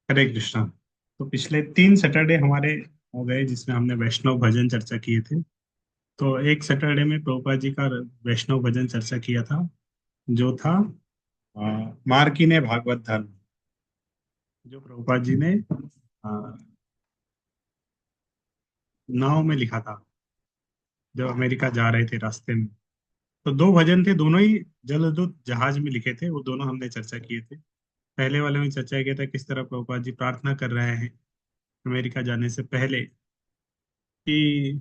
हरे कृष्णा। तो पिछले 3 सैटरडे हमारे हो गए जिसमें हमने वैष्णव भजन चर्चा किए थे। तो एक सैटरडे में प्रभुपाद जी का वैष्णव भजन चर्चा किया था, जो था मार्की ने भागवत धर्म, जो प्रभुपाद जी ने अ, नाव में लिखा था जब अमेरिका जा रहे थे रास्ते में। तो 2 भजन थे, दोनों ही जलदूत जहाज में लिखे थे, वो दोनों हमने चर्चा किए थे। पहले वाले में चर्चा किया था किस तरह प्रभुपाद जी प्रार्थना कर रहे हैं अमेरिका जाने से पहले, कि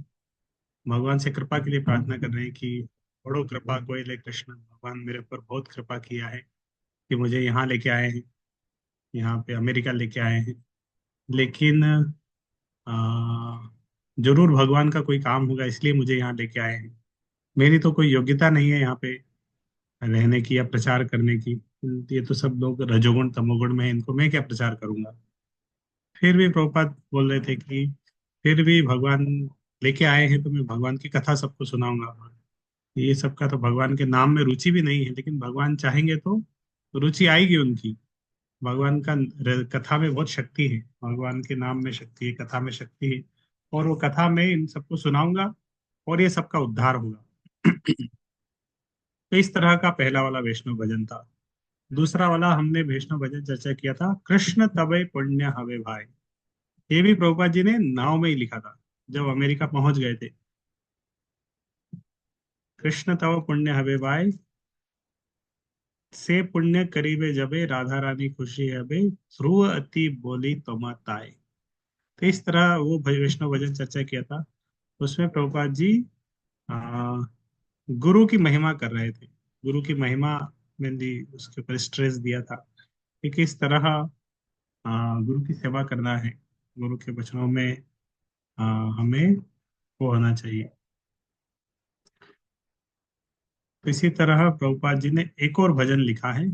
भगवान से कृपा के लिए प्रार्थना कर रहे हैं कि बड़ो कृपा कोयले कृष्ण, भगवान मेरे ऊपर बहुत कृपा किया है कि मुझे यहाँ लेके आए हैं, यहाँ पे अमेरिका लेके आए हैं। लेकिन जरूर भगवान का कोई काम होगा इसलिए मुझे यहाँ लेके आए हैं। मेरी तो कोई योग्यता नहीं है यहाँ पे रहने की या प्रचार करने की। ये तो सब लोग रजोगुण तमोगुण में हैं, इनको मैं क्या प्रचार करूंगा। फिर भी प्रभुपाद बोल रहे थे कि फिर भी भगवान लेके आए हैं तो मैं भगवान की कथा सबको सुनाऊंगा। ये सबका तो भगवान के नाम में रुचि भी नहीं है, लेकिन भगवान चाहेंगे तो रुचि आएगी उनकी। भगवान का कथा में बहुत शक्ति है, भगवान के नाम में शक्ति है, कथा में शक्ति है। और वो कथा में इन सबको सुनाऊंगा और ये सबका उद्धार होगा। तो इस तरह का पहला वाला वैष्णव भजन था। दूसरा वाला हमने वैष्णव भजन चर्चा किया था, कृष्ण तबे पुण्य हवे भाई। ये भी प्रभुपाद जी ने नाव में ही लिखा था जब अमेरिका पहुंच गए थे। कृष्ण तव पुण्य हवे भाई, से पुण्य करीबे जबे राधा रानी खुशी हबे, ध्रुव अति बोली तोमाताय। तो इस तरह वो वैष्णव भजन चर्चा किया था। उसमें प्रभुपाद जी आ, गुरु की महिमा कर रहे थे। गुरु की महिमा में भी उसके ऊपर स्ट्रेस दिया था कि किस तरह गुरु की सेवा करना है, गुरु के वचनों में आ, हमें वो होना चाहिए। तो इसी तरह प्रभुपाद जी ने एक और भजन लिखा है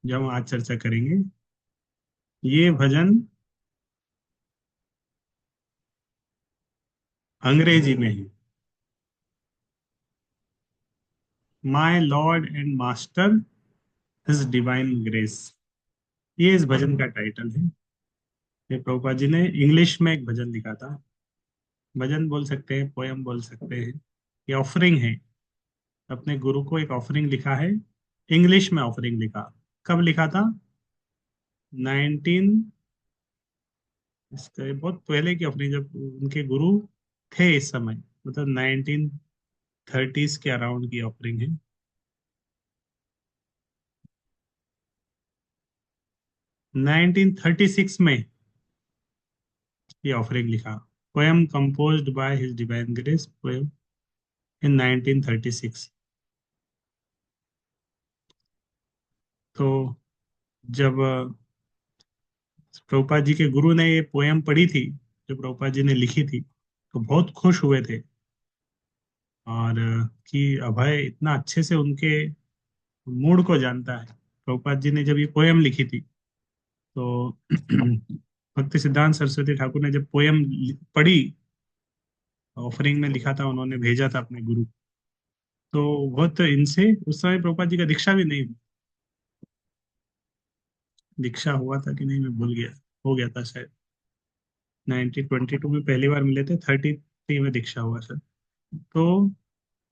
जो हम आज चर्चा करेंगे। ये भजन अंग्रेजी में है। My lord and master, his divine grace, ये इस भजन का टाइटल है। ये प्रभुपाद जी ने इंग्लिश में एक भजन लिखा था। भजन बोल सकते हैं, पोयम बोल सकते हैं, ये ऑफरिंग है। अपने गुरु को एक ऑफरिंग लिखा है, इंग्लिश में ऑफरिंग लिखा। कब लिखा था? 19, इसका ये बहुत पहले की ऑफरिंग, जब उनके गुरु थे इस समय, मतलब 1930s के अराउंड की ऑफरिंग है। 1936 में ये ऑफरिंग लिखा। Poem composed by his divine grace, poem in 1936। तो जब प्रभुपाद जी के गुरु ने ये पोयम पढ़ी थी, जो प्रभुपाद जी ने लिखी थी, तो बहुत खुश हुए थे। और कि अभय इतना अच्छे से उनके मूड को जानता है। प्रभुपाद जी ने जब ये पोयम लिखी थी, तो भक्ति सिद्धांत सरस्वती ठाकुर ने जब पोयम पढ़ी, ऑफरिंग में लिखा था, उन्होंने भेजा था अपने गुरु। तो बहुत इनसे उस समय प्रभुपाद जी का दीक्षा भी नहीं, दीक्षा हुआ था कि नहीं मैं भूल गया, हो गया था शायद। 1922 में पहली बार मिले थे, 33 में दीक्षा हुआ सर। तो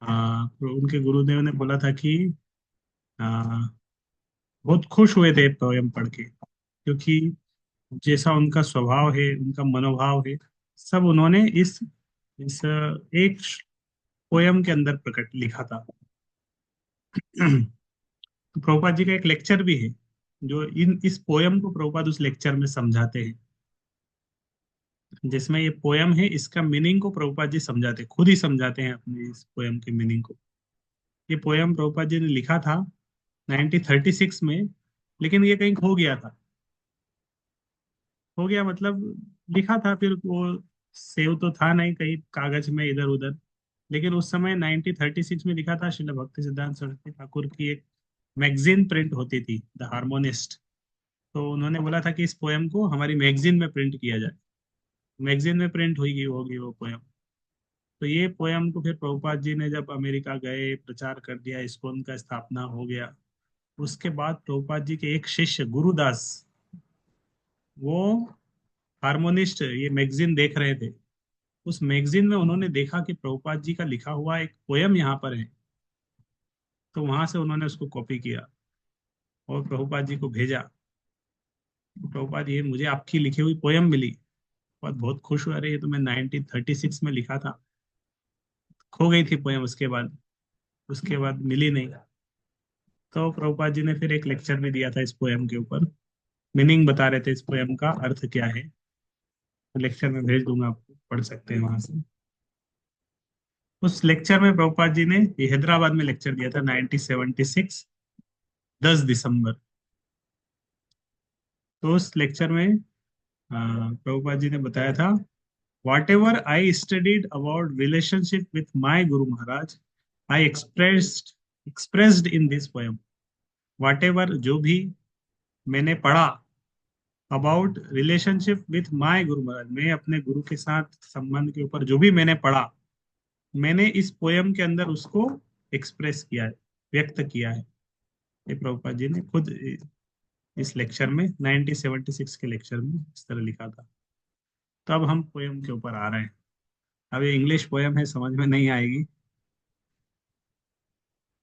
तो उनके गुरुदेव ने बोला था कि आ, बहुत खुश हुए थे पोयम पढ़ के, क्योंकि जैसा उनका स्वभाव है, उनका मनोभाव है, सब उन्होंने इस एक पोयम के अंदर प्रकट लिखा था। तो प्रभुपाद जी का एक लेक्चर भी है, जो इन इस पोयम को प्रभुपाद उस लेक्चर में समझाते हैं। जिसमें ये पोयम है, इसका मीनिंग को प्रभुपाद जी समझाते, खुद ही समझाते हैं अपने इस पोयम के मीनिंग को। ये पोयम प्रभुपाद जी ने लिखा था 1936 में, लेकिन ये कहीं खो गया था। हो गया मतलब, लिखा था, फिर वो सेव तो था नहीं कहीं कागज में इधर उधर। लेकिन उस समय 1936 में लिखा था। श्रील भक्ति सिद्धांत सरस्वती ठाकुर की एक मैगजीन प्रिंट होती थी, द हार्मोनिस्ट। तो उन्होंने बोला था कि इस पोयम को हमारी मैगजीन में प्रिंट किया जाए। मैगजीन में प्रिंट होगी वो पोयम। तो ये पोयम को फिर प्रभुपाद जी ने जब अमेरिका गए, प्रचार कर दिया, इस्कॉन का स्थापना हो गया। उसके बाद प्रभुपाद जी के एक शिष्य गुरुदास वो हार्मोनिस्ट ये मैगजीन देख रहे थे। उस मैगजीन में उन्होंने देखा कि प्रभुपाद जी का लिखा हुआ एक पोयम यहाँ पर है। तो वहां से उन्होंने उसको कॉपी किया और प्रभुपाद जी को भेजा। तो प्रभुपाद ये मुझे आपकी लिखी हुई पोयम मिली। बहुत बहुत खुश हुआ, अरे ये तो मैं 1936 में लिखा था। खो गई थी पोयम उसके बाद मिली नहीं। तो प्रभुपाद जी ने फिर एक लेक्चर भी दिया था इस पोयम के ऊपर। मीनिंग बता रहे थे इस पोयम का अर्थ क्या है। लेक्चर में भेज दूंगा, आपको पढ़ सकते हैं वहां से। उस लेक्चर में प्रभुपाद जी ने ये हैदराबाद में लेक्चर दिया था 1976, 10 दिसंबर। तो उस लेक्चर में प्रभुपाद जी ने बताया था, whatever I studied about relationship with my guru Maharaj, I expressed in this poem. Whatever जो भी मैंने पढ़ा about relationship with my guru महाराज, मैं अपने गुरु के साथ संबंध के ऊपर जो भी मैंने पढ़ा, मैंने इस पोयम के अंदर उसको एक्सप्रेस किया है, व्यक्त किया है। ये प्रभुपाद जी ने खुद इस लेक्चर में 1976 के लेक्चर में इस तरह लिखा था। तो अब हम पोयम के ऊपर आ रहे हैं। अब ये इंग्लिश पोयम है, समझ में नहीं आएगी,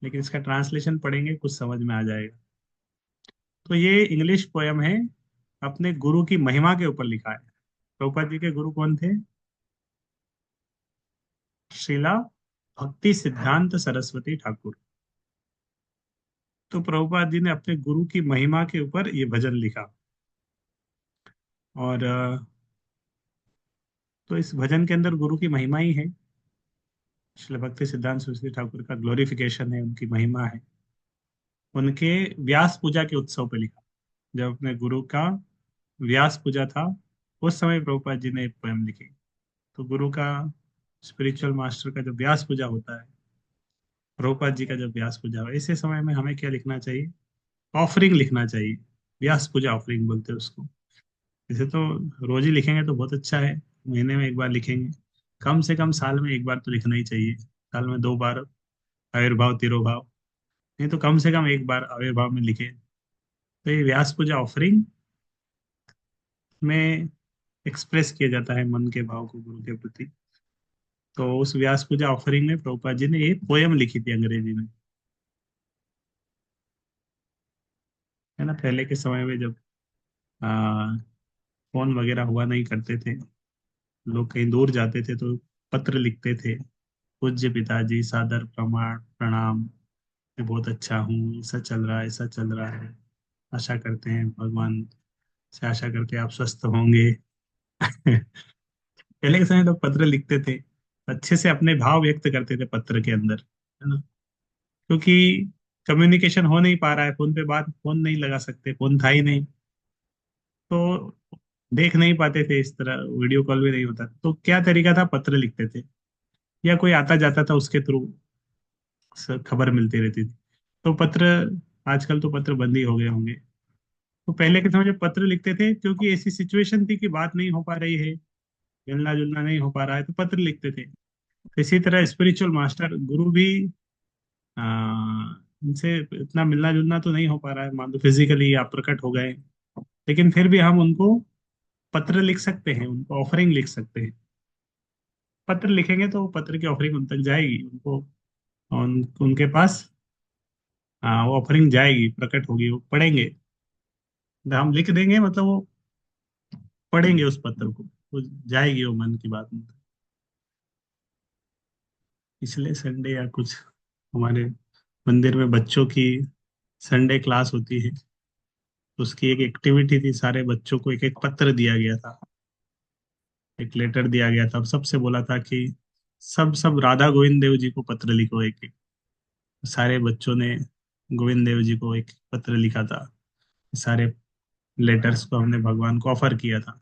लेकिन इसका ट्रांसलेशन पढ़ेंगे कुछ समझ में आ जाएगा। तो ये इंग्लिश पोयम है, अपने गुरु की महिमा के ऊपर लिखा है। प्रभुपाद जी के गुरु कौन थे? श्रीला भक्ति सिद्धांत सरस्वती ठाकुर। तो प्रभुपाद जी ने अपने गुरु की महिमा के ऊपर ये भजन लिखा। और तो इस भजन के अंदर गुरु की महिमा ही है। श्रील भक्ति सिद्धांत सरस्वती ठाकुर का ग्लोरिफिकेशन है, उनकी महिमा है। उनके व्यास पूजा के उत्सव पे लिखा। जब अपने गुरु का व्यास पूजा था, उस समय प्रभुपाद जी ने एक पोयम लिखी। तो गुरु का, स्पिरिचुअल मास्टर का जब व्यास पूजा होता है, प्रभुपाद जी का जब व्यास पूजा हो, ऐसे समय में हमें क्या लिखना चाहिए? ऑफरिंग लिखना चाहिए। व्यास पूजा ऑफरिंग बोलते हैं उसको। वैसे तो रोज ही लिखेंगे तो बहुत अच्छा है, महीने में एक बार लिखेंगे, कम से कम साल में एक बार तो लिखना ही चाहिए। साल में 2 बार आविर्भाव तिरोभाव, नहीं तो कम से कम एक बार आविर्भाव में लिखे। तो ये व्यास पूजा ऑफरिंग में एक्सप्रेस किया जाता है मन के भाव को गुरु के प्रति। तो उस व्यास पूजा ऑफरिंग में प्रभुपाद जी ने ये पोयम लिखी थी अंग्रेजी में। है ना, पहले के समय में जब आ, फोन वगैरह हुआ नहीं करते थे, लोग कहीं दूर जाते थे तो पत्र लिखते थे। पूज्य पिताजी, सादर प्रमाण प्रणाम, मैं बहुत अच्छा हूँ, ऐसा चल रहा है, ऐसा चल रहा है। आशा करते हैं भगवान से, आशा करते हैं आप स्वस्थ होंगे। पहले के समय लोग पत्र लिखते थे, अच्छे से अपने भाव व्यक्त करते थे पत्र के अंदर, है ना। क्योंकि कम्युनिकेशन हो नहीं पा रहा है, फोन पे बात, फोन नहीं लगा सकते, फोन था ही नहीं। तो देख नहीं पाते थे, इस तरह वीडियो कॉल भी नहीं होता, तो क्या तरीका था? पत्र लिखते थे, या कोई आता जाता था उसके थ्रू खबर मिलती रहती थी। तो पत्र, आजकल तो पत्र बंद ही हो गए होंगे। तो पहले के समय जब पत्र लिखते थे, क्योंकि ऐसी सिचुएशन थी कि बात नहीं हो पा रही है, मिलना जुलना नहीं हो पा रहा है, तो पत्र लिखते थे। तो इसी तरह स्पिरिचुअल मास्टर गुरु भी, आ, इनसे इतना मिलना जुलना तो नहीं हो पा रहा है, मान लो फिजिकली आप प्रकट हो गए, लेकिन फिर भी हम उनको पत्र लिख सकते हैं, उनको ऑफरिंग लिख सकते हैं। पत्र लिखेंगे तो पत्र की ऑफरिंग उन तक जाएगी, उनके पास वो ऑफरिंग जाएगी, प्रकट होगी, वो पढ़ेंगे। जब हम लिख देंगे मतलब वो पढ़ेंगे उस पत्र को, वो जाएगी वो मन की बात में। इसलिए संडे या कुछ हमारे मंदिर में बच्चों की संडे क्लास होती है, तो उसकी एक एक्टिविटी थी, सारे बच्चों को एक एक पत्र दिया गया था, एक लेटर दिया गया था। अब सबसे बोला था कि सब सब राधा गोविंद देव जी को पत्र लिखो एक एक। सारे बच्चों ने गोविंद देव जी को एक पत्र लिखा था। सारे लेटर्स को हमने भगवान को ऑफर किया था।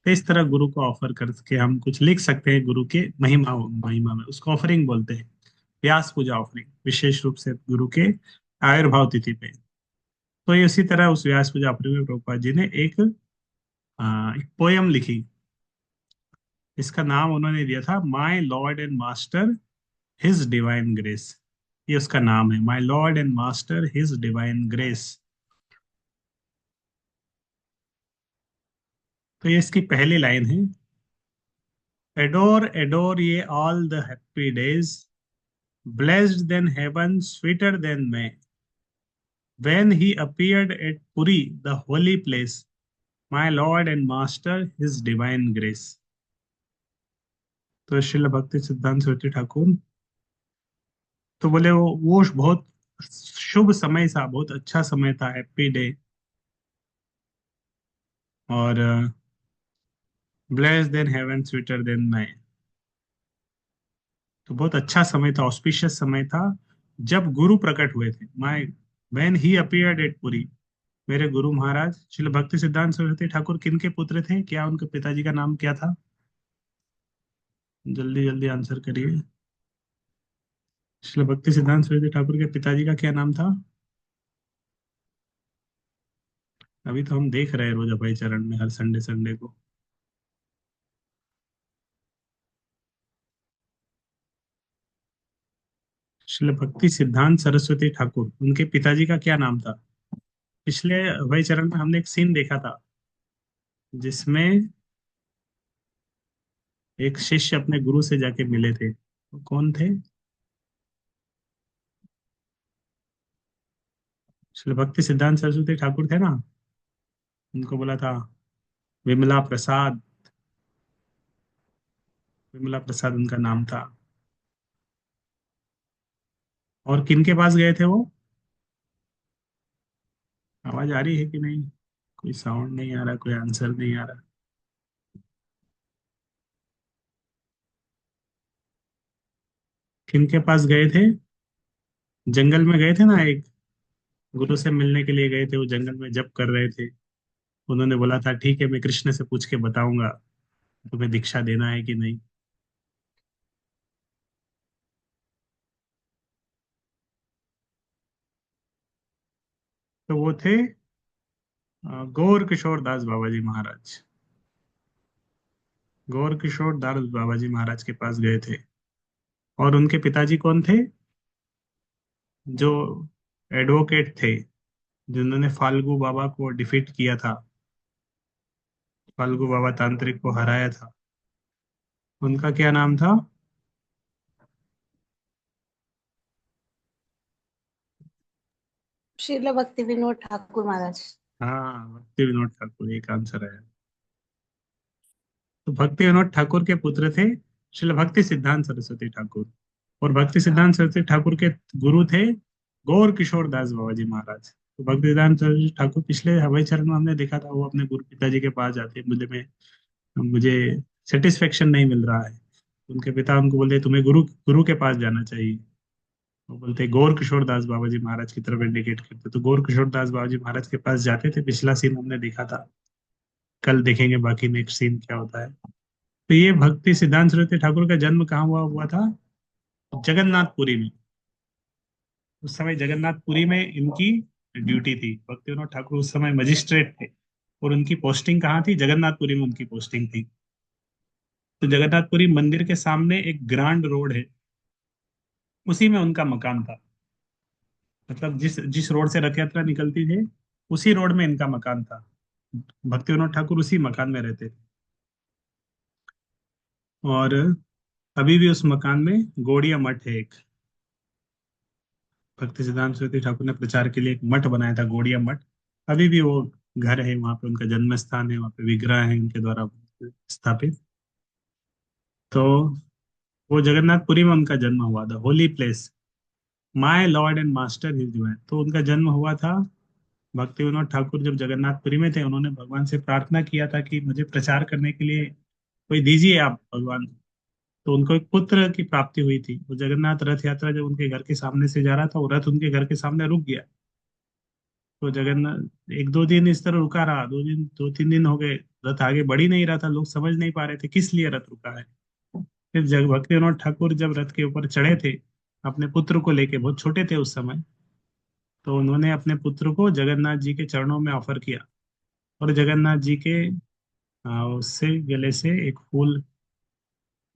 तो इस तरह गुरु को ऑफर करके हम कुछ लिख सकते हैं गुरु के महिमा महिमा में, उसको ऑफरिंग बोलते हैं। व्यास पूजा ऑफरिंग, विशेष रूप से गुरु के आविर्भाव तिथि पे। तो ये इसी तरह उस व्यास पूजा ऑफरिंग में प्रभुपाद जी ने एक पोयम लिखी। इसका नाम उन्होंने दिया था my lord and master his divine grace. ये उसका नाम है, my lord and master his divine grace. तो ये इसकी पहली लाइन है। एडोर एडोर ये all the happy days, blessed than heaven, sweeter than May, when he appeared at Puri, the holy place, my Lord and Master, His divine grace। तो श्रील भक्ति सिद्धांत सरस्वती ठाकुर तो बोले वो बहुत शुभ समय था, बहुत अच्छा समय था, हैप्पी डे। और blessed then haven sweeter than May, तो बहुत अच्छा समय था, ऑस्पिशियस समय था, जब गुरु प्रकट हुए थे। My when he appeared at Puri, मेरे गुरु महाराज श्रील भक्ति सिद्धांत सरस्वती ठाकुर किन के पुत्र थे? क्या उनके पिताजी का नाम क्या था? जल्दी जल्दी आंसर करिए। श्रील भक्ति सिद्धांत सरस्वती ठाकुर के पिताजी का क्या नाम था? अभी तो हम देख रहे हैं रोज अभय चरण में, हर संडे संडे को। श्रील भक्ति सिद्धांत सरस्वती ठाकुर, उनके पिताजी का क्या नाम था? पिछले अभय चरण में हमने एक सीन देखा था जिसमें एक शिष्य अपने गुरु से जाके मिले थे, वो कौन थे? श्रील भक्ति सिद्धांत सरस्वती ठाकुर थे ना। उनको बोला था विमला प्रसाद, विमला प्रसाद उनका नाम था। और किन के पास गए थे वो? आवाज आ रही है कि नहीं? कोई साउंड नहीं आ रहा, कोई आंसर नहीं आ रहा। किन के पास गए थे? जंगल में गए थे ना, एक गुरु से मिलने के लिए गए थे, वो जंगल में जप कर रहे थे। उन्होंने बोला था ठीक है, मैं कृष्ण से पूछ के बताऊंगा तुम्हें दीक्षा देना है कि नहीं। तो वो थे गौर किशोर दास बाबा जी महाराज। गौर किशोर दास बाबा जी महाराज के पास गए थे। और उनके पिताजी कौन थे? जो एडवोकेट थे, जिन्होंने फाल्गु बाबा को डिफीट किया था, फाल्गु बाबा तांत्रिक को हराया था। उनका क्या नाम था? श्रील भक्ति विनोद ठाकुर महाराज। हाँ, भक्ति विनोद ठाकुर, एक आंसर है। तो भक्ति विनोद ठाकुर के पुत्र थे श्रील भक्ति सिद्धांत सरस्वती ठाकुर। और भक्ति सिद्धांत सरस्वती ठाकुर के गुरु थे गौर किशोर दास बाबा जी महाराज। तो भक्ति सिद्धांत सरस्वती ठाकुर पिछले हवाई चरण में हमने देखा था, वो अपने गुरु पिताजी के पास जाते हैं, मुझे सेटिस्फेक्शन नहीं मिल रहा है। उनके पिता उनको बोलते तुम्हें गुरु गुरु के पास जाना चाहिए। वो बोलते गौर किशोर दास बाबा जी महाराज की तरफ इंडिकेट करते, तो गौर किशोर दास बाबा जी महाराज के पास जाते थे। पिछला सीन हमने देखा था, कल देखेंगे बाकी नेक्स्ट सीन क्या होता है। तो ये भक्ति सिद्धांत सरस्वती ठाकुर का जन्म कहाँ हुआ हुआ था? जगन्नाथपुरी में। उस समय जगन्नाथपुरी में इनकी ड्यूटी थी। भक्ति विनोद ठाकुर उस समय मजिस्ट्रेट थे, और उनकी पोस्टिंग कहाँ थी? जगन्नाथपुरी में उनकी पोस्टिंग थी। तो जगन्नाथपुरी मंदिर के सामने एक ग्रांड रोड है, उसी में उनका मकान था। मतलब जिस जिस रोड से रथ यात्रा निकलती थी, उसी रोड में इनका मकान था। भक्ति विनोद ठाकुर उसी मकान में रहते थे। और अभी भी उस मकान में गौड़िया मठ है एक। भक्ति सिद्धांत सरस्वती ठाकुर ने प्रचार के लिए एक मठ बनाया था, गौड़िया मठ। अभी भी वो घर है, वहां पे उनका जन्म स्थान है, वहां पे विग्रह है उनके द्वारा स्थापित। तो वो जगन्नाथपुरी में उनका जन्म हुआ था, Holi place, my lord and master his divine. तो उनका जन्म हुआ था। भक्ति विनोद ठाकुर जब जगन्नाथपुरी में थे, उन्होंने भगवान से प्रार्थना किया था कि मुझे प्रचार करने के लिए कोई दीजिए आप भगवान। तो उनको एक पुत्र की प्राप्ति हुई थी। वो जगन्नाथ रथ यात्रा जब उनके घर के सामने से जा रहा था, वो रथ उनके घर के सामने रुक गया। तो जगन्नाथ एक दो दिन इस तरह रुका रहा, 2 दिन 2-3 दिन हो गए, रथ आगे बढ़ ही नहीं रहा था। लोग समझ नहीं पा रहे थे किस लिए रथ रुका है। फिर जग भक्ति विनोद ठाकुर जब रथ के ऊपर चढ़े थे अपने पुत्र को लेके, बहुत छोटे थे उस समय, तो उन्होंने अपने पुत्र को जगन्नाथ जी के चरणों में ऑफर किया। और जगन्नाथ जी के उससे गले से एक फूल,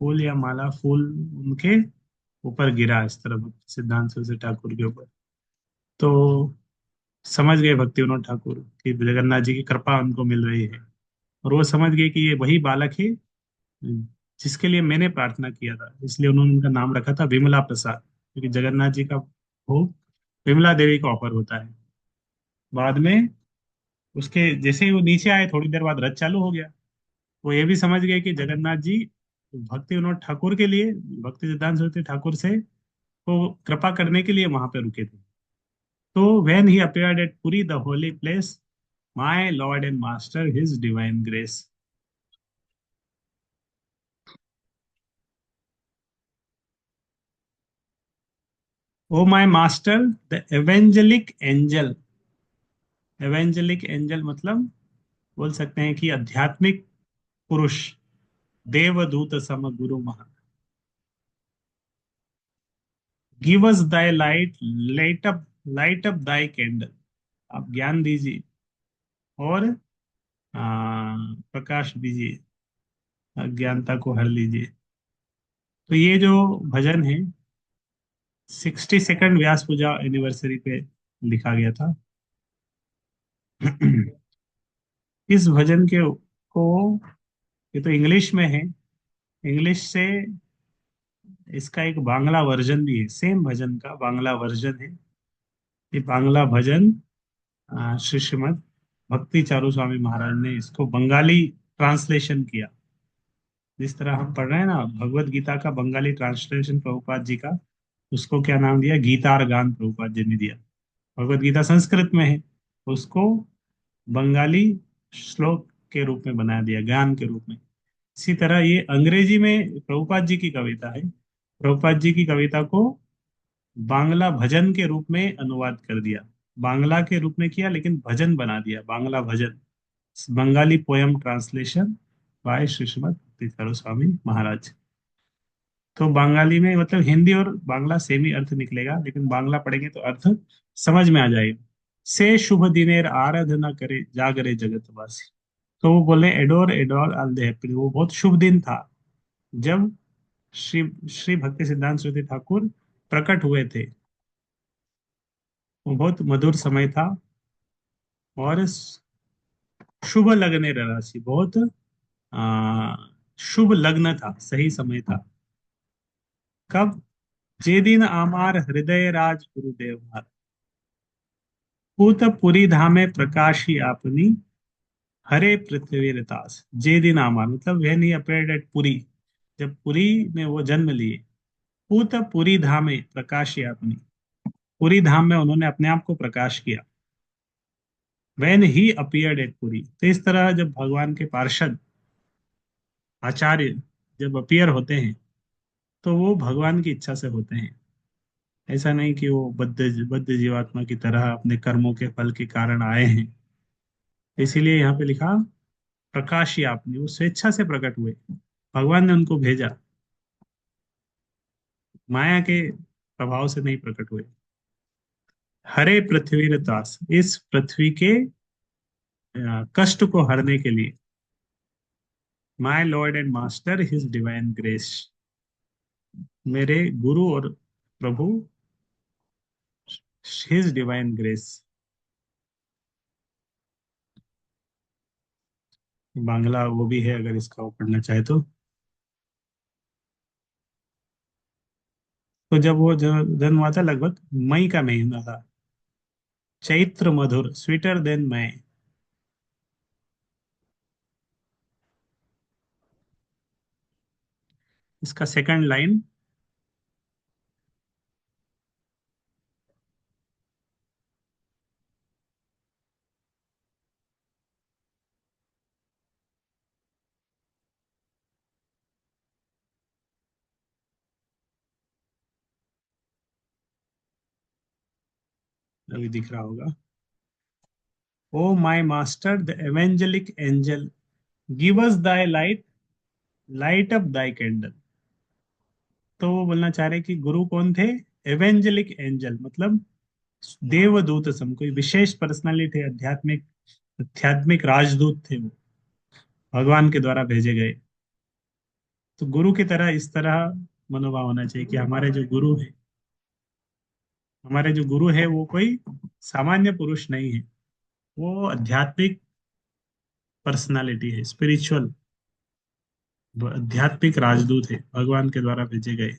फूल या माला, फूल उनके ऊपर गिरा इस तरह सिद्धांत सरस्वती ठाकुर के ऊपर। तो समझ गए भक्ति विनोद ठाकुर कि जगन्नाथ जी की कृपा उनको मिल रही है। और वो समझ गए कि ये वही बालक है जिसके लिए मैंने प्रार्थना किया था, इसलिए उन्होंने उनका नाम रखा था विमला प्रसाद, क्योंकि जगन्नाथ जी का भोग विमला देवी का ऑफर होता है। बाद में उसके जैसे ही वो नीचे आए, थोड़ी देर बाद रथ चालू हो गया। वो ये भी समझ गए कि जगन्नाथ जी भक्ति विनोद ठाकुर के लिए, भक्ति सिद्धांत सरस्वती ठाकुर से को कृपा करने के लिए वहां पे रुके थे। तो when he appeared at Puri the holy place, my lord and master his divine grace. O my master the evangelic angel. Evangelic angel मतलब बोल सकते हैं कि आध्यात्मिक पुरुष, देवदूत सम गुरु महा। Give us thy light, light up thy candle. आप ज्ञान दीजिए और प्रकाश दीजिए, अज्ञानता को हर लीजिए। तो ये जो भजन है 62nd व्यास पूजा एनिवर्सरी पे लिखा गया था। इस भजन के को, ये तो इंग्लिश में है, इंग्लिश से इसका एक बांग्ला वर्जन भी है, सेम भजन का बांग्ला वर्जन है। ये बांग्ला भजन श्री श्रीमद भक्ति चारू स्वामी महाराज ने इसको बंगाली ट्रांसलेशन किया। जिस तरह हम पढ़ रहे हैं ना भगवत गीता का बंगाली ट्रांसलेशन प्रभुपाद जी का, उसको क्या नाम दिया, गीतार गान प्रभुपाद जी ने दिया। भगवत गीता संस्कृत में है, उसको बंगाली श्लोक के रूप में बना दिया, ज्ञान के रूप में। इसी तरह ये अंग्रेजी में प्रभुपाद जी की कविता है, प्रभुपाद जी की कविता को बांग्ला भजन के रूप में अनुवाद कर दिया। बांग्ला के रूप में किया लेकिन भजन बना दिया, बांग्ला भजन, Bengali poem translation by Shri Shrimad Bhaktisar Swami Maharaj. तो बंगाली में मतलब हिंदी और बांग्ला सेम ही अर्थ निकलेगा, लेकिन बांग्ला पढ़ेंगे तो अर्थ समझ में आ जाएगा। से शुभ दिनेर आराधना करे जागरे जगतवासी। तो वो बोले adore adore all the happy, वो बहुत शुभ दिन था जब श्री श्री भक्ति सिद्धांत सरस्वती ठाकुर प्रकट हुए थे। वो बहुत मधुर समय था और शुभ लगने राशि बहुत आ, शुभ लग्न था, सही समय था। कब? जे दिन आमार हृदय राज गुरुदेव हर, पूत पुरी धामे प्रकाशी आपनी, हरे पृथ्वी रतास। जे दिन आमार मतलब वह नहीं अपेयर्ड एट पुरी, जब पुरी में वो जन्म लिए। पूत पुरी धामे प्रकाशी आपनी, पुरी धाम में उन्होंने अपने आप को प्रकाश किया। When he appeared at Puri, तो इस तरह जब भगवान के पार्षद आचार्य जब अपीयर होते हैं तो वो भगवान की इच्छा से होते हैं। ऐसा नहीं कि वो बद्ध जीवात्मा की तरह अपने कर्मों के फल के कारण आए हैं। इसीलिए यहाँ पे लिखा प्रकाश ही आपने, वो स्वेच्छा से प्रकट हुए, भगवान ने उनको भेजा, माया के प्रभाव से नहीं प्रकट हुए। हरे पृथ्वी दास, इस पृथ्वी के कष्ट को हरने के लिए। My lord and master his divine grace, मेरे गुरु और प्रभु हिज डिवाइन ग्रेस। बांग्ला वो भी है अगर इसका वो पढ़ना चाहे तो। तो जब वो जन्म हुआ था लगभग मई का महीना था, चैत्र मधुर, स्वीटर देन मई। इसका सेकंड लाइन, अभी दिख रहा होगा। O my master the evangelic angel, give us thy light, light up thy candle. तो वो बोलना चाह रहे कि गुरु कौन थे? एवेंजलिक एंजल मतलब देवदूत सम, कोई विशेष पर्सनालिटी, आध्यात्मिक आध्यात्मिक राजदूत थे वो, भगवान के द्वारा भेजे गए। तो गुरु की तरह इस तरह मनोभाव होना चाहिए कि हमारे जो गुरु है वो कोई सामान्य पुरुष नहीं है, वो आध्यात्मिक पर्सनालिटी है, स्पिरिचुअल, आध्यात्मिक राजदूत है, भगवान के द्वारा भेजे गए।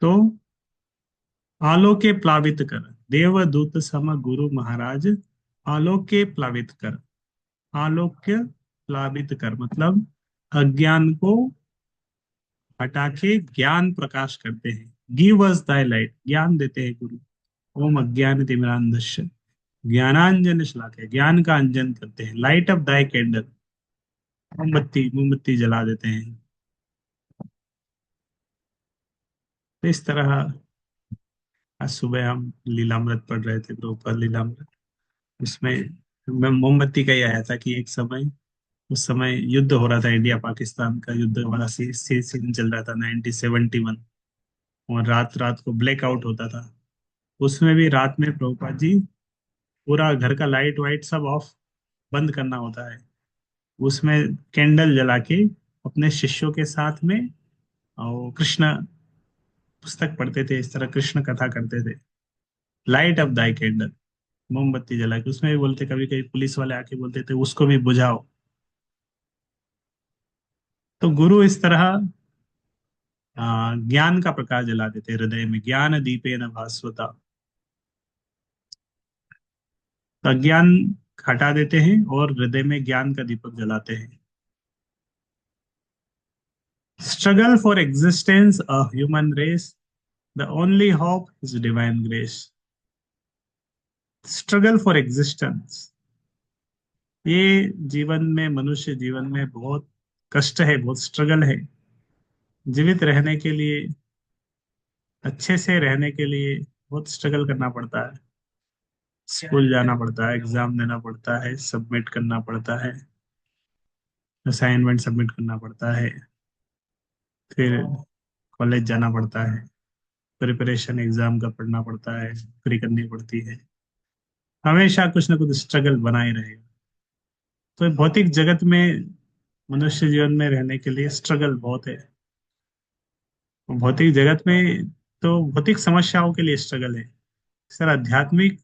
तो आलोके प्लावित कर, देवदूत सम गुरु महाराज, आलोके प्लावित कर। आलोक्य प्लावित कर मतलब अज्ञान को हटा के ज्ञान प्रकाश करते हैं। गिव अस दाई लाइट, ज्ञान देते हैं गुरु। ओम अज्ञान तिमिरांधस्य ज्ञानांजन शलाकय, ज्ञान का अंजन करते हैं। लाइट ऑफ दाई कैंडल, मोमबत्ती मोमबत्ती जला देते हैं। तो इस तरह आज सुबह हम लीलामृत पढ़ रहे थे, प्रभुपाद लीलामृत। उसमें मोमबत्ती का ही आया था कि एक समय, उस समय युद्ध हो रहा था, इंडिया पाकिस्तान का युद्ध वाला सीन चल रहा था 1971। और रात रात को ब्लैकआउट होता था। उसमें भी रात में प्रभुपाद जी पूरा घर का लाइट वाइट सब ऑफ, बंद करना होता है। उसमें कैंडल जला के अपने शिष्यों के साथ में और कृष्ण पुस्तक पढ़ते थे, इस तरह कृष्ण कथा करते थे। लाइट ऑफ दाई कैंडल, मोमबत्ती जला के। उसमें भी बोलते, कभी कभी पुलिस वाले आके बोलते थे उसको भी बुझाओ। तो गुरु इस तरह ज्ञान का प्रकाश जला देते हैं हृदय में। ज्ञान दीपेन भास्वता, तो अज्ञान हटा देते हैं और हृदय में ज्ञान का दीपक जलाते हैं। Struggle for existence a human race, the only hope is divine grace. Struggle for existence, ये जीवन में, मनुष्य जीवन में बहुत कष्ट है, बहुत स्ट्रगल है। जीवित रहने के लिए, अच्छे से रहने के लिए बहुत स्ट्रगल करना पड़ता है। स्कूल जाना पड़ता है, एग्जाम देना पड़ता है, सबमिट करना पड़ता है, असाइनमेंट सबमिट करना पड़ता है, फिर कॉलेज जाना पड़ता है, प्रिपरेशन एग्जाम का पढ़ना पड़ता है, पूरी करनी पड़ती है। हमेशा कुछ ना कुछ स्ट्रगल बना ही रहेगा। तो भौतिक जगत में, मनुष्य जीवन में रहने के लिए स्ट्रगल बहुत है। भौतिक जगत में तो भौतिक समस्याओं के लिए स्ट्रगल है। सर आध्यात्मिक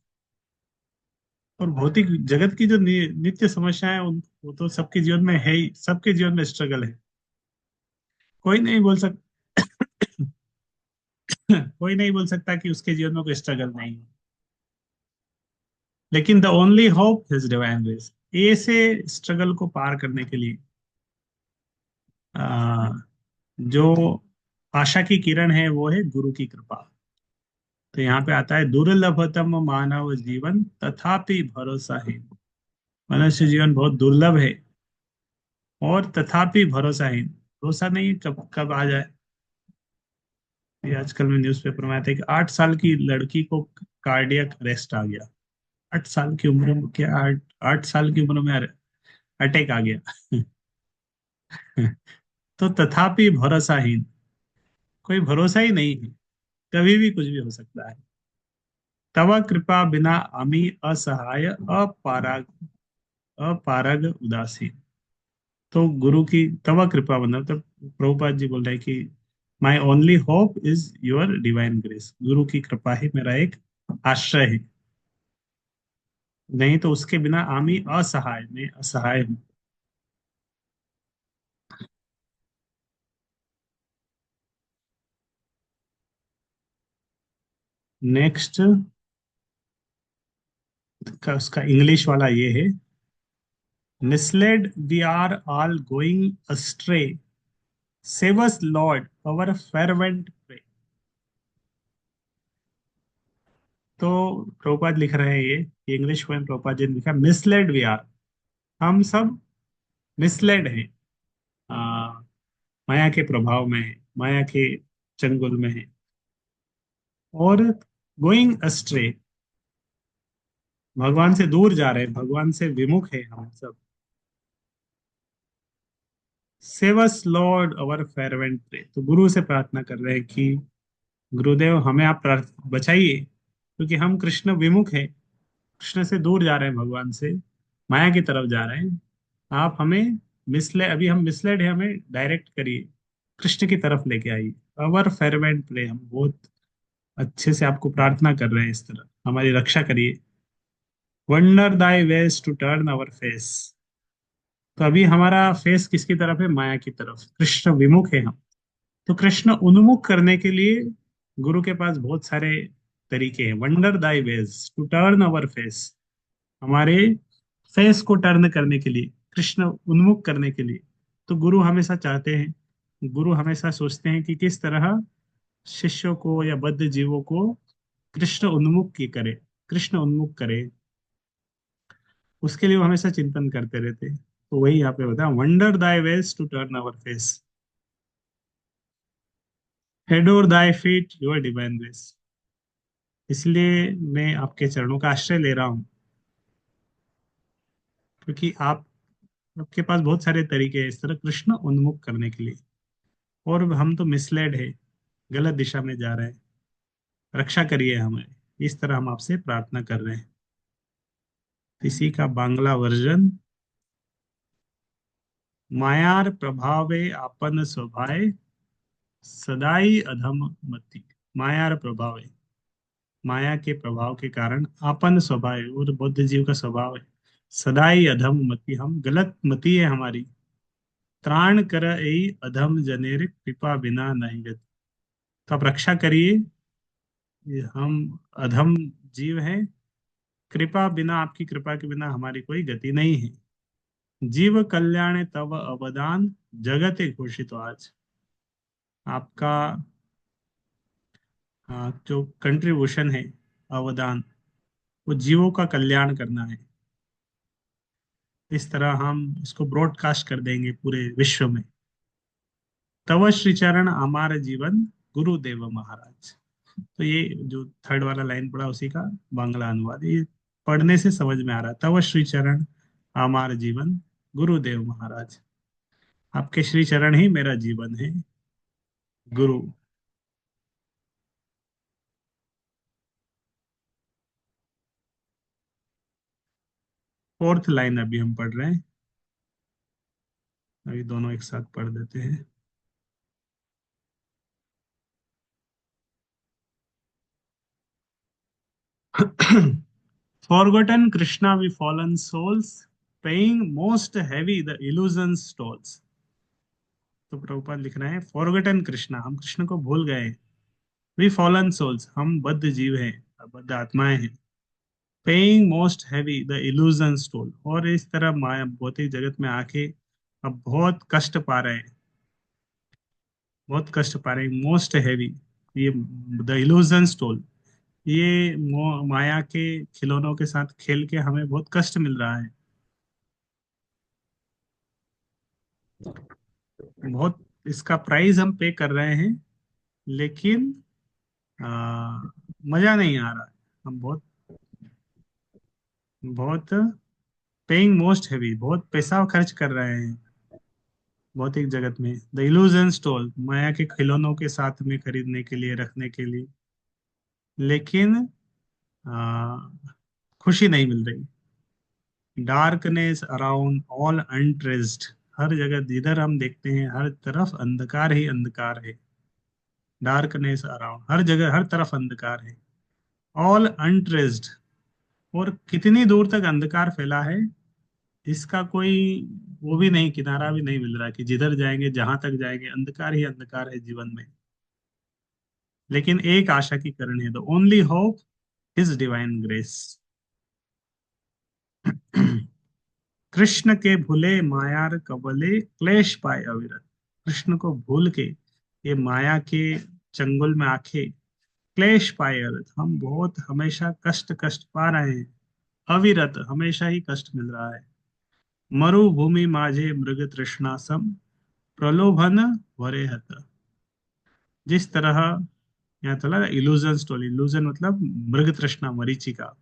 और भौतिक जगत की जो नित्य समस्याएं वो तो सबके जीवन में है ही, सबके जीवन में स्ट्रगल है। कोई नहीं बोल सक कोई नहीं बोल सकता कि उसके जीवन में कोई स्ट्रगल नहीं है। लेकिन the only hope is divine grace. ऐसे स्ट्रगल को पार करने के लिए आ, जो आशा की किरण है वो है गुरु की कृपा। तो यहाँ पे आता है, दुर्लभतम मानव जीवन तथापि भरोसाहीन। मनुष्य जीवन बहुत दुर्लभ है और तथापि भरोसाहीन। भरोसा नहीं कब कब आ जाए। ये आजकल में न्यूज़पेपर में आता है कि 8 साल की लड़की को कार्डियक अरेस्ट आ गया। 8 साल की उम्र में, क्या 8 साल की उम्र में अटैक आ गया। तो तथापि भरोसाहीन, कोई भरोसा ही नहीं है, कभी भी कुछ भी हो सकता है। तव कृपा बिना अमी असहाय अपारग, अपारग उदासीन। तो गुरु की तव कृपा मतलब, तो प्रभुपाद जी बोल रहे हैं कि my only hope is your divine grace. गुरु की कृपा ही मेरा एक आश्रय है, नहीं तो उसके बिना आमी असहाय, मैं असहाय हूँ। नेक्स्ट का उसका इंग्लिश वाला ये है, mislead we are all going astray, save us lord our fervent pray. तो प्रभुपाद लिख रहे हैं ये इंग्लिश में, प्रभुपाद जी ने लिखा मिसलेड वी आर, हम सब मिसलेड हैं, आ, माया के प्रभाव में है, माया के चंगुल में है। और गोइंग अस्ट्रे, भगवान से दूर जा रहे हैं, भगवान से विमुख है हम सब। सेव अस लॉर्ड अवर फेरवेंट प्रे, तो गुरु से प्रार्थना कर रहे हैं कि गुरुदेव हमें आप बचाइए, क्योंकि हम कृष्ण विमुख हैं, कृष्ण से दूर जा रहे हैं, भगवान से माया की तरफ जा रहे हैं। आप हमें मिसले अभी हम मिसलेड है, हमें डायरेक्ट करिए, कृष्ण की तरफ लेके आइए। अवर फेरवेंट प्रे, हम बहुत अच्छे से आपको प्रार्थना कर रहे हैं, इस तरह हमारी रक्षा करिए। Wonder thy ways to turn our face. तो अभी हमारा फेस किसकी तरफ है? माया की तरफ, कृष्ण विमुख है हम। तो कृष्ण उन्मुख करने के लिए गुरु के पास बहुत सारे तरीके हैं। Wonder thy ways to turn our face, हमारे फेस को टर्न करने के लिए, कृष्ण उन्मुख करने के लिए। तो गुरु हमेशा चाहते हैं, गुरु हमेशा सोचते हैं कि किस तरह शिष्यों को या बद्ध जीवों को कृष्ण उन्मुख की करे, कृष्ण उन्मुख करे। उसके लिए वो हमेशा चिंतन करते रहते हैं। तो वही यहाँ पे बताया, wonder thy ways to turn our face, adore thy feet your divine grace. इसलिए मैं आपके चरणों का आश्रय ले रहा हूँ, क्योंकि आप, आपके पास बहुत सारे तरीके हैं इस तरह कृष्ण उन्मुख करने के लिए, और हम तो मिसलेड है, गलत दिशा में जा रहे हैं। रक्षा करिए हमें, इस तरह हम आपसे प्रार्थना कर रहे हैं। इसी का बांग्ला वर्जन, मायार प्रभावे आपन स्वभाव, सदाई अधम मति। मायार प्रभावे, माया के प्रभाव के कारण, आपन स्वभाव, और बुद्ध जीव का स्वभाव है, सदाई अधम मति, हम गलत मति है हमारी। त्राण कर एई अधम जनेर, कृपा बिना नहीं गति। तो आप रक्षा करिए, ये हम अधम जीव हैं, कृपा बिना, आपकी कृपा के बिना हमारी कोई गति नहीं है। जीव कल्याण तव अवदान, जगत घोषित आज। आपका जो कंट्रीब्यूशन है, अवदान, वो जीवों का कल्याण करना है। इस तरह हम इसको ब्रॉडकास्ट कर देंगे पूरे विश्व में। तव श्री चरण हमारे जीवन, गुरुदेव महाराज। तो ये जो थर्ड वाला लाइन पड़ा उसी का बांग्ला अनुवाद, ये पढ़ने से समझ में आ रहा है। तव श्री चरण हमारे जीवन, गुरुदेव महाराज। आपके श्री चरण ही मेरा जीवन है, गुरु। फोर्थ लाइन अभी हम पढ़ रहे हैं, अभी दोनों एक साथ पढ़ देते हैं। Forgotten Krishna we fallen souls, paying most heavy the illusions tolls। तो प्रभुपाद लिख रहे हैं, फॉरगटन कृष्णा, हम कृष्ण को भूल गए। वी फॉलन सोल्स, हम बद्ध जीव हैं, बद्ध आत्माएं हैं। Paying most heavy the illusions toll, और इस तरह माया भौतिक जगत में आके अब बहुत कष्ट पा रहे हैं, बहुत कष्ट पा रहे हैं। मोस्ट हैवी, ये द इल्यूजन्स टोल, ये माया के खिलौनों के साथ खेल के हमें बहुत कष्ट मिल रहा है। बहुत इसका प्राइस हम पे कर रहे हैं, लेकिन मजा नहीं आ रहा है। हम बहुत बहुत पेइंग मोस्ट हैवी, बहुत पैसा खर्च कर रहे हैं भौतिक जगत में। द इल्यूजन स्टोल, माया के खिलौनों के साथ में खरीदने के लिए, रखने के लिए, लेकिन आ, खुशी नहीं मिल रही। डार्कनेस अराउंड ऑल अनट्रेस्ड, हर जगह जिधर हम देखते हैं हर तरफ अंधकार ही अंधकार है। डार्कनेस अराउंड, हर जगह हर तरफ अंधकार है। ऑल अनट्रेस्ड, और कितनी दूर तक अंधकार फैला है, इसका कोई वो भी नहीं, किनारा भी नहीं मिल रहा, कि जिधर जाएंगे, जहां तक जाएंगे, अंधकार ही अंधकार है जीवन में। लेकिन एक आशा की किरण है, the only hope is divine grace. Krishna के भूले मायार कबले, क्लेश पाए अविरत। कृष्ण को भूल के ये माया के चंगुल में आके क्लेश पाए अविरत, हम बहुत हमेशा कष्ट कष्ट पा रहे हैं। अविरत, हमेशा ही कष्ट मिल रहा है। मरुभूमि माझे मृग तृष्णा सम, प्रलोभन वरे हत। जिस तरह, यहाँ थोड़ा इल्यूजन स्टोरी, इल्यूजन मतलब मृग तृष्णा, मरीचिका।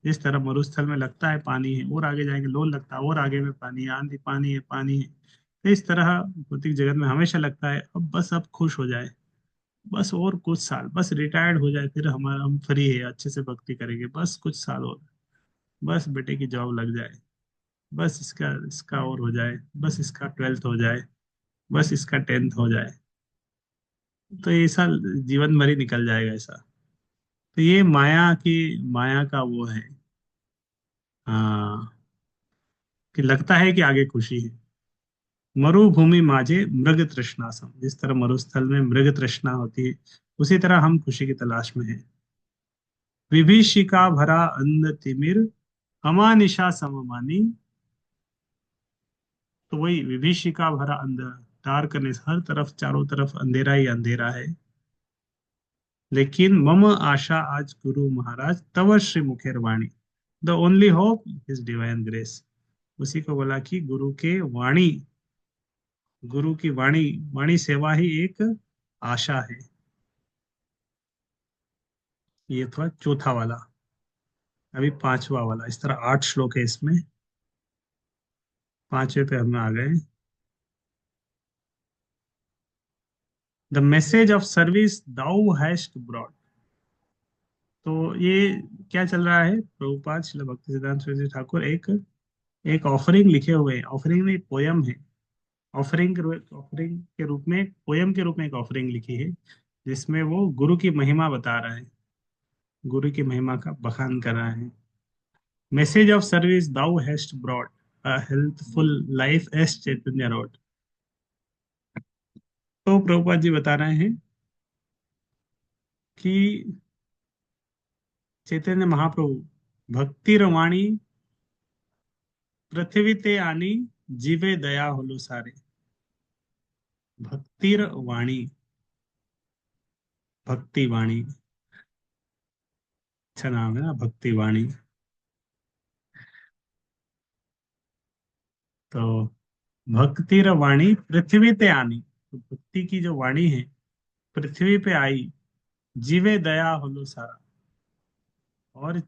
जिस तरह मरुस्थल में लगता है पानी है, और आगे जाएंगे लोन लगता है, और आगे में पानी है, आंधी पानी है, पानी है। तो इस तरह भौतिक जगत में हमेशा लगता है अब बस, अब खुश हो जाए, बस और कुछ साल, बस रिटायर्ड हो जाए, फिर हम फ्री है, अच्छे से भक्ति करेंगे, बस कुछ साल और, बस बेटे की जॉब लग जाए, बस इसका इसका और हो जाए, बस इसका ट्वेल्थ हो जाए, बस इसका टेंथ हो जाए। तो ये साल जीवन भर ही निकल जाएगा ऐसा। तो ये माया की, माया का वो है, हाँ, कि लगता है कि आगे खुशी है। मरुभूमि माझे मृग तृष्णा सम, जिस तरह मरुस्थल में मृग तृष्णा होती है, उसी तरह हम खुशी की तलाश में हैं। विभीषिका भरा अंध तिमिर, अमानिशा सममानी। तो वही विभीषिका भरा अंधेरा, डार्कनेस, हर तरफ चारों तरफ अंधेरा ही अंधेरा है। लेकिन मम आशा आज गुरु महाराज तव श्री मुखेर वाणी, the only hope is divine grace. उसी को बोला कि गुरु के वाणी, गुरु की वाणी, वाणी सेवा ही एक आशा है। ये था चौथा वाला। अभी पांचवा वाला, इस तरह 8 श्लोक है इसमें। पांचवे पे हम आ गए। The message of service thou hast brought. तो ये क्या चल रहा है, प्रभुपाद श्रील भक्ति सिद्धांत सरस्वती ठाकुर एक एक ऑफरिंग लिखे हुए हैं। ऑफरिंग नहीं, पोयम है। ऑफरिंग के रूप में, पोयम के रूप में एक ऑफरिंग लिखी है, जिसमें वो गुरु की महिमा बता रहा है, गुरु की महिमा का बखान कर रहा है। Message of service thou hast brought, a healthful life as Chaitanya wrought. तो प्रभुपाद जी बता रहे हैं कि चैतन्य महाप्रभु भक्ति रवाणी पृथ्वी ते आनी, जीवे दया होलो सारे। भक्तिर वाणी, भक्ति वाणी, अच्छा नाम है ना, भक्ति वाणी। तो भक्तिर वाणी पृथ्वी ते आनी, तो भक्ति की जो वाणी है पृथ्वी पे आई, जीवे दया होलो सारा। और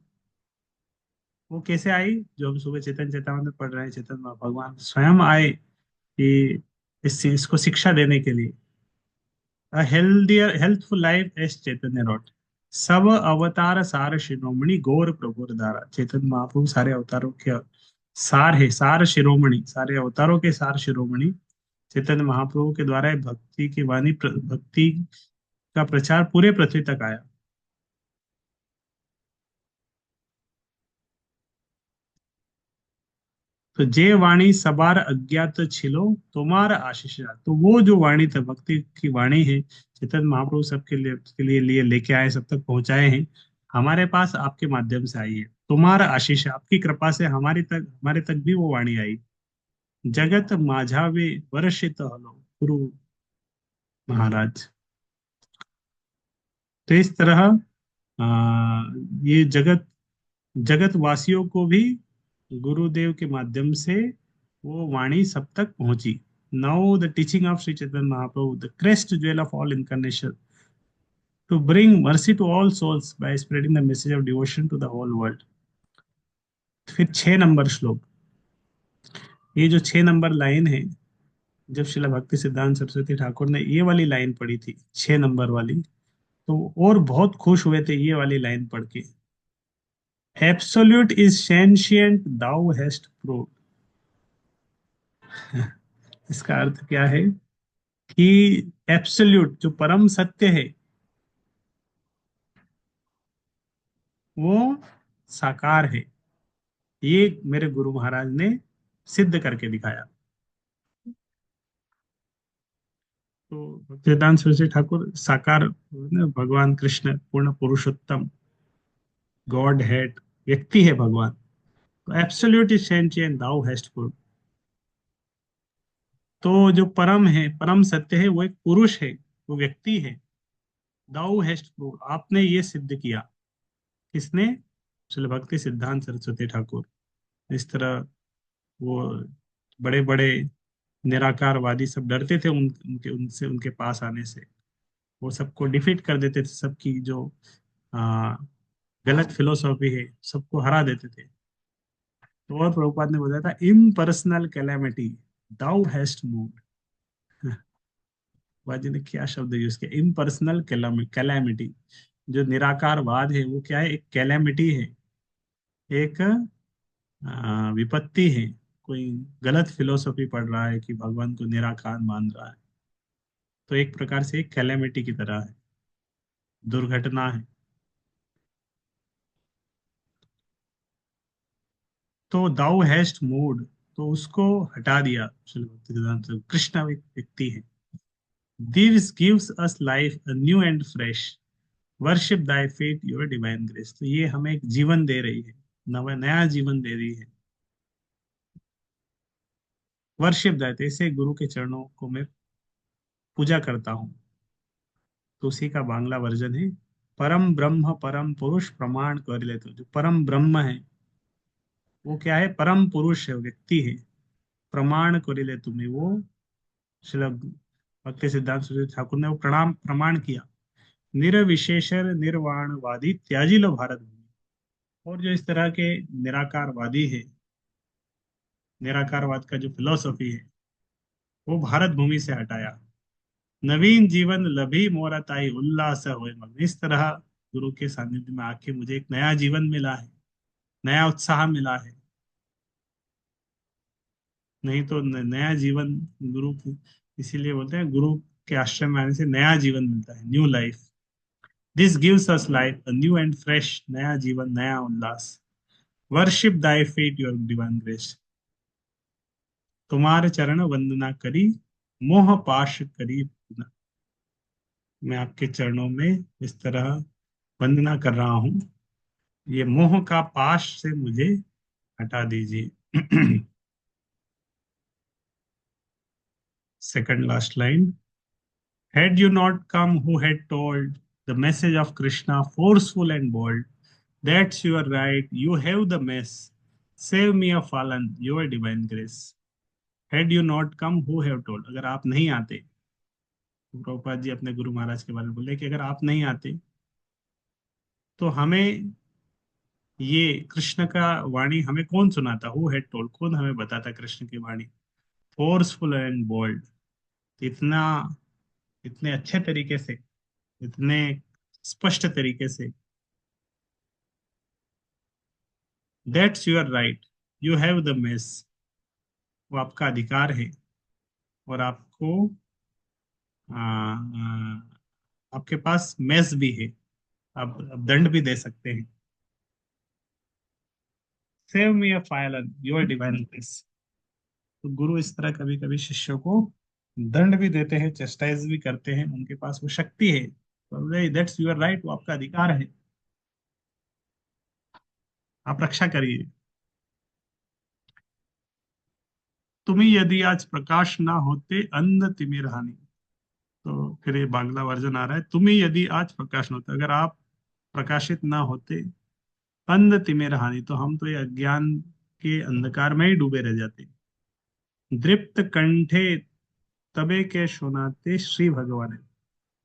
वो कैसे आई, जो हम सुबह चेतन चेतावन में पढ़ रहे हैं, चेतन भगवान स्वयं आए कि इस चीज को शिक्षा देने के लिए। A healthier healthful life as Chaitanya wrought, सब अवतार सार शिरोमणि गौर प्रभुर धारा। चैतन्य महाप्रभु सारे अवतारों के सार है, सार शिरोमणि, सारे अवतारों के सार शिरोमणि चैतन्य महाप्रभु के द्वारा भक्ति की वाणी, भक्ति का प्रचार पूरे पृथ्वी तक आया। तो जे वाणी सबार अज्ञात छिलो, तुम्हार आशीष। तो वो जो वाणी था, भक्ति की वाणी है, चैतन्य महाप्रभु सबके लिए, के लिए लेके आए, सब तक पहुंचाए हैं। हमारे पास आपके माध्यम से आई है, तुम्हारा आशीष, आपकी कृपा से हमारे तक भी वो वाणी आई। जगत माझावे वर्षित हलो गुरु महाराज। तो इस तरह ये जगत, जगत वासियों को भी गुरुदेव के माध्यम से वो वाणी सब तक पहुंची। Now the teaching of Shri Chaitanya Mahaprabhu, the crest jewel of all incarnation, to bring mercy to all souls by spreading the message of devotion to the whole world. फिर 6 नंबर श्लोक, ये जो 6 नंबर लाइन है, जब श्रील भक्ति सिद्धांत सरस्वती ठाकुर ने ये वाली लाइन पढ़ी थी, 6 नंबर वाली, तो और बहुत खुश हुए थे ये वाली लाइन पढ़ के। Absolute is sentient thou hast proved. इसका अर्थ क्या है कि एब्सोल्यूट जो परम सत्य है, वो साकार है। ये मेरे गुरु महाराज ने सिद्ध करके दिखाया। तो भक्तिवेदांत सरस्वती ठाकुर साकार, भगवान कृष्ण पूर्ण पुरुषोत्तम, गॉड हेड, व्यक्ति है भगवान। तो absolute is sentient thou hast proved. तो जो परम है, परम सत्य है, वो एक पुरुष है, वो व्यक्ति है। दाउ हैस्ट प्रूव्ड, आपने ये सिद्ध किया। किसने? श्रील भक्ति सिद्धांत सरस्वती ठाकुर। इस तरह वो बड़े बड़े निराकारवादी सब डरते थे उनके उनसे, उनके पास आने से। वो सबको डिफीट कर देते थे, सबकी जो आ, गलत फिलोसॉफी है सबको हरा देते थे। तो और प्रभुपाद ने बताया था, impersonal calamity thou hast moved. बाजी ने क्या शब्द यूज किया, इम्पर्सनल कैलेमिटी। जो निराकारवाद है वो क्या है, एक कैलेमिटी है, एक विपत्ति है। कोई गलत फिलोसफी पढ़ रहा है कि भगवान को निराकार मान रहा है, तो एक प्रकार से एक कैलेमिटी की तरह है, दुर्घटना है। तो दाउ हैस्ट मूड, तो उसको हटा दिया। श्रील भक्ति सिद्धांत कृष्ण एक व्यक्ति है। This gives us life new and fresh, worship thy feet your divine grace. तो ये हमें एक जीवन दे रही है, नवा नया जीवन दे रही है। वर्शिप दाई, तो इसे गुरु के चरणों को मैं पूजा करता हूँ। तो उसी का बांग्ला वर्जन है, परम ब्रह्म परम पुरुष प्रमाण कर ले। तो जो परम ब्रह्म है वो क्या है, परम पुरुष है, व्यक्ति है। प्रमाण कर ले तुम्हें, वो श्रील भक्ति सिद्धांत सूर्य ठाकुर ने वो प्रमाण किया। निर्विशेषर निर्वाणवादी त्याजी लो भारत भूमि। और जो इस तरह के निराकारवादी है, निराकारवाद का जो फिलोसफी है, वो भारत भूमि से हटाया। नवीन जीवन लभी मोरा ताई उल्लास होए मग्न। इस तरह गुरु के सानिध्य में आके मुझे एक नया जीवन मिला है, नया उत्साह मिला है। नहीं तो नया जीवन गुरु की, इसीलिए बोलते हैं गुरु के आश्रम में आने से नया जीवन मिलता है, new life. This gives us life a new and fresh, नया जीवन, नया उल्लास। Worship thy feet your divine grace, तुम्हारे चरण वंदना करी, मोह पाश करी पूना। मैं आपके चरणों में इस तरह वंदना कर रहा हूँ, ये मोह का पाश से मुझे हटा दीजिए। Second last line, had you not come who had told the message of Krishna forceful and bold, that's your right, you have the mess, save me a fallen, your divine grace. Had you not come who have told, अगर आप नहीं आते, प्रभुपाद जी अपने गुरु महाराज के बारे में बोले कि अगर आप नहीं आते तो हमें ये कृष्ण का वाणी हमें कौन सुनाता, हु हैड टोल्ड, कौन हमें बताता कृष्ण की वाणी। फोर्सफुल एंड बोल्ड, इतना, इतने अच्छे तरीके से, इतने स्पष्ट तरीके से। That's your right, you have the mess, वो आपका अधिकार है। और आपको आपके पास मेस भी है, आप दंड भी दे सकते हैं। Save me a fallen your divine grace. तो गुरु इस तरह कभी कभी शिष्यों को दंड भी देते हैं, चेस्टाइज भी करते हैं, उनके पास वो शक्ति है। दैट्स योर राइट, वो आपका अधिकार है, आप रक्षा करिए। तुम्हें यदि आज प्रकाश ना होते अंध तिमिर हानि। तो फिर ये बांग्ला वर्जन आ रहा है, तुम्हें यदि आज प्रकाश न होता, अगर आप प्रकाशित ना होते, अंध तिमिर हानि, तो हम तो ये अज्ञान के अंधकार में ही डूबे रह जाते। दृप्त कंठे तबे के सुनाते श्री भगवान।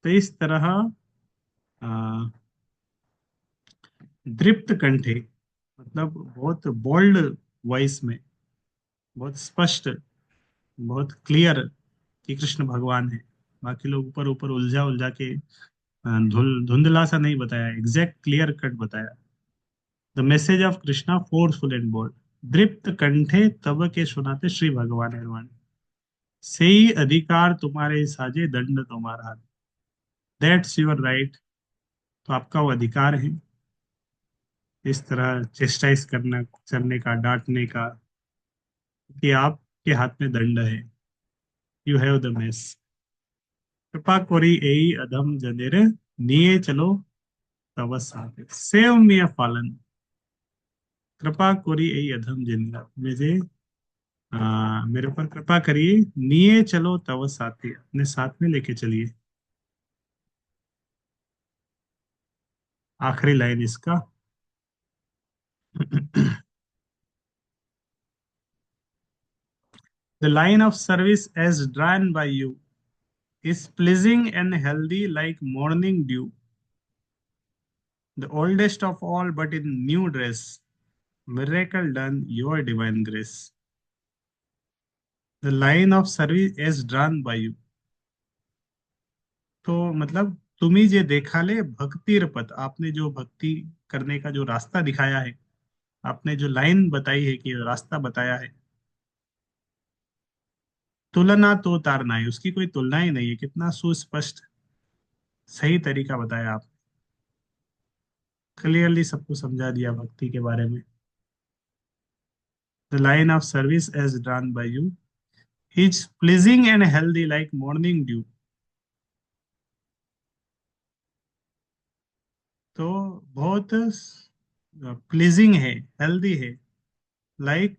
तो इस तरह आ, दृप्त कंठे मतलब बहुत बोल्ड वॉइस में, बहुत स्पष्ट, बहुत क्लियर कि कृष्ण भगवान है। बाकी लोग ऊपर ऊपर उलझा उलझा के धुंधला सा नहीं बताया, एग्जैक्ट क्लियर कट बताया। The message of Krishna forceful and bold, दृप्त कंठे तब के सुनाते श्री भगवान निर्वाण। से ही अधिकार तुम्हारे साजे दंड तुम्हारा, दैट्स योर राइट। तो आपका वो अधिकार है इस तरह चेस्टाइज करना, करने का, डांटने का, कि आपके हाथ में दंड है। You have the mess. कृपा कोरी एई अधम जनेर, निये चलो तव साथे, सेव मी अ फॉलन। कृपा कोरी एई अधम जनेर, मुझे मेरे ऊपर कृपा करिए। निये चलो तव साथी, अपने साथ में लेके चलिए। आखिरी लाइन इसका, the line of service as drawn by you is pleasing and healthy like morning dew, the oldest of all but in new dress, miracle done your divine grace। The line of service is drawn by you, तो मतलब तुम्ही जे देखा ले भक्ति पथ, आपने जो भक्ति करने का जो रास्ता दिखाया है, आपने जो लाइन बताई है कि रास्ता बताया है, तुलना तो तारना है, उसकी कोई तुलना ही नहीं है। कितना सुस्पष्ट सही तरीका बताया आप, क्लियरली सबको समझा दिया भक्ति के बारे में। The line of service as done by you is pleasing and healthy like morning dew. तो बहुत प्लीजिंग है, हेल्दी है, लाइक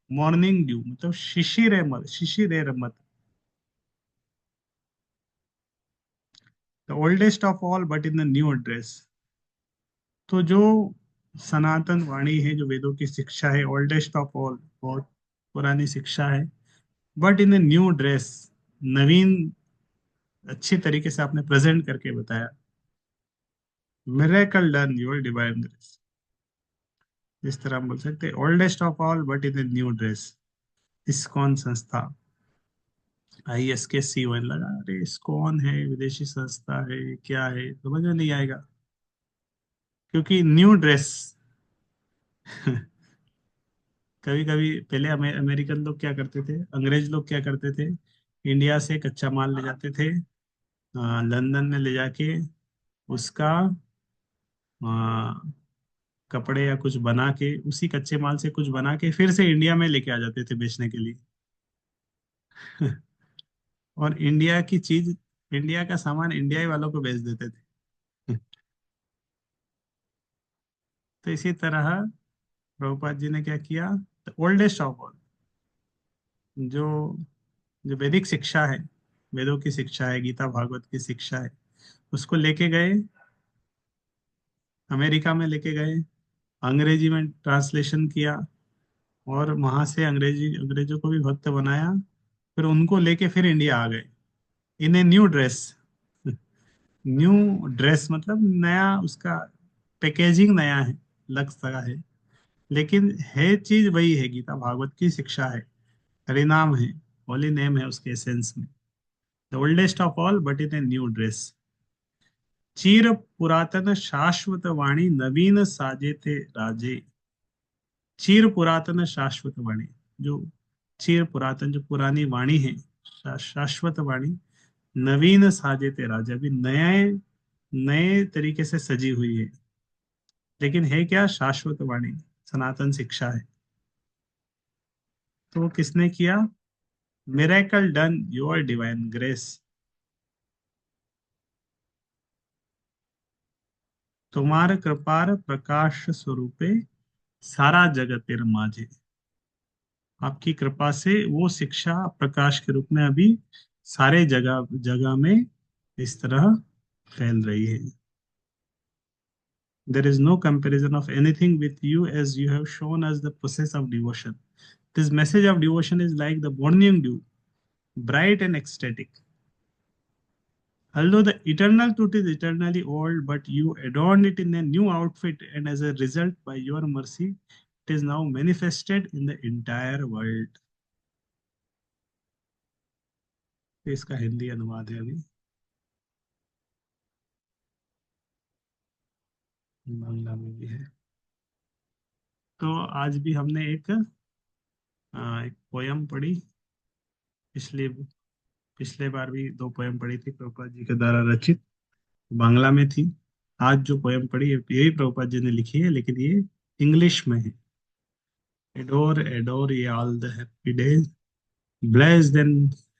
मॉर्निंग ड्यू मतलब शिशिर है, शिशिर है रमत। The oldest of all but in the new dress. तो जो सनातन वाणी है, जो वेदों की शिक्षा है, ओल्डेस्ट ऑफ ऑल, बहुत पुरानी शिक्षा है, but in the new dress, नवीन अच्छी तरीके से आपने प्रेजेंट करके बताया। Miracle done your divine grace, इस तरह हम बोल सकते हैं oldest of all but in the new dress. ISKCON संस्था, ISKCON लगा, अरे इस्कॉन है, विदेशी संस्था है, क्या है, समझ में नहीं आएगा, क्योंकि न्यू ड्रेस। कभी कभी पहले अमेरिकन लोग क्या करते थे, अंग्रेज लोग क्या करते थे, इंडिया से कच्चा माल ले जाते थे, लंदन में ले जाके उसका कपड़े या कुछ बना के, उसी कच्चे माल से कुछ बना के फिर से इंडिया में लेके आ जाते थे बेचने के लिए। और इंडिया की चीज, इंडिया का सामान इंडिया ही वालों को बेच देते थे। तो इसी तरह प्रभुपाद जी ने क्या किया, द ओल्डेस्ट ऑफ ऑल, जो जो वैदिक शिक्षा है, वेदों की शिक्षा है, गीता भागवत की शिक्षा है, उसको लेके गए, अमेरिका में लेके गए, अंग्रेजी में ट्रांसलेशन किया, और वहां से अंग्रेजों को भी भक्त बनाया, फिर उनको लेके फिर इंडिया आ गए in a new dress. New dress मतलब नया, उसका पैकेजिंग नया है, लग सका है, लेकिन है चीज वही है, गीता भागवत की शिक्षा है, हरिनाम है, होली नेम है उसके एसेंस में। The oldest of all but in a new dress, चीर पुरातन शाश्वत वाणी नवीन साजे थे राजे। चीर पुरातन शाश्वत वाणी, जो चीर पुरातन, जो पुरानी वाणी है, शाश्वत वाणी, नवीन साजे थे राजे, अभी नए नए तरीके से सजी हुई है, लेकिन है क्या, शाश्वत वाणी, सनातन शिक्षा है। तो वो किसने किया, miracle done your divine grace. तुम्हार कृपार प्रकाश स्वरूपे सारा जगतेर माझे। आपकी कृपा से वो शिक्षा प्रकाश के रूप में अभी सारे जगह जगह में इस तरह फैल रही है। There is no comparison of anything with you as you have shown us the process of devotion. This message of devotion is like the morning dew, bright and ecstatic. Although the eternal truth is eternally old, but you adorned it in a new outfit, and as a result, by your mercy, it is now manifested in the entire world. तो इसका हिंदी अनुवाद है, अभी बांग्ला में भी है। तो आज भी हमने एक पोयम पढ़ी, पिछले पिछले बार भी दो पोयम पढ़ी थी, प्रभुपाद जी के द्वारा रचित, बांग्ला में थी। आज जो पोयम पढ़ी यही प्रभुपाद जी ने लिखी है, लेकिन ये इंग्लिश में है। एडोर एडोर ये all the happy days, blessed than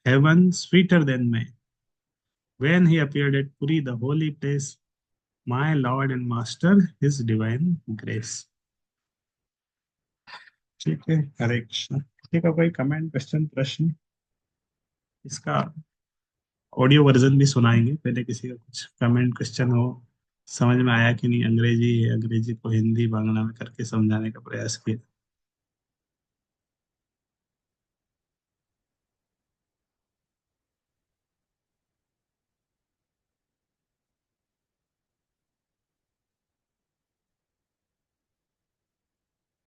heaven, sweeter than May, when he appeared at Puri, the holy place, my Lord and Master, His divine grace। ठीक है, हरे कृष्ण। किसी का कोई कमेंट, क्वेश्चन, प्रश्न? इसका ऑडियो वर्जन भी सुनाएंगे, पहले किसी का कुछ कमेंट क्वेश्चन हो, समझ में आया कि नहीं, अंग्रेजी है, अंग्रेजी को हिंदी बांग्ला में करके समझाने का प्रयास किया।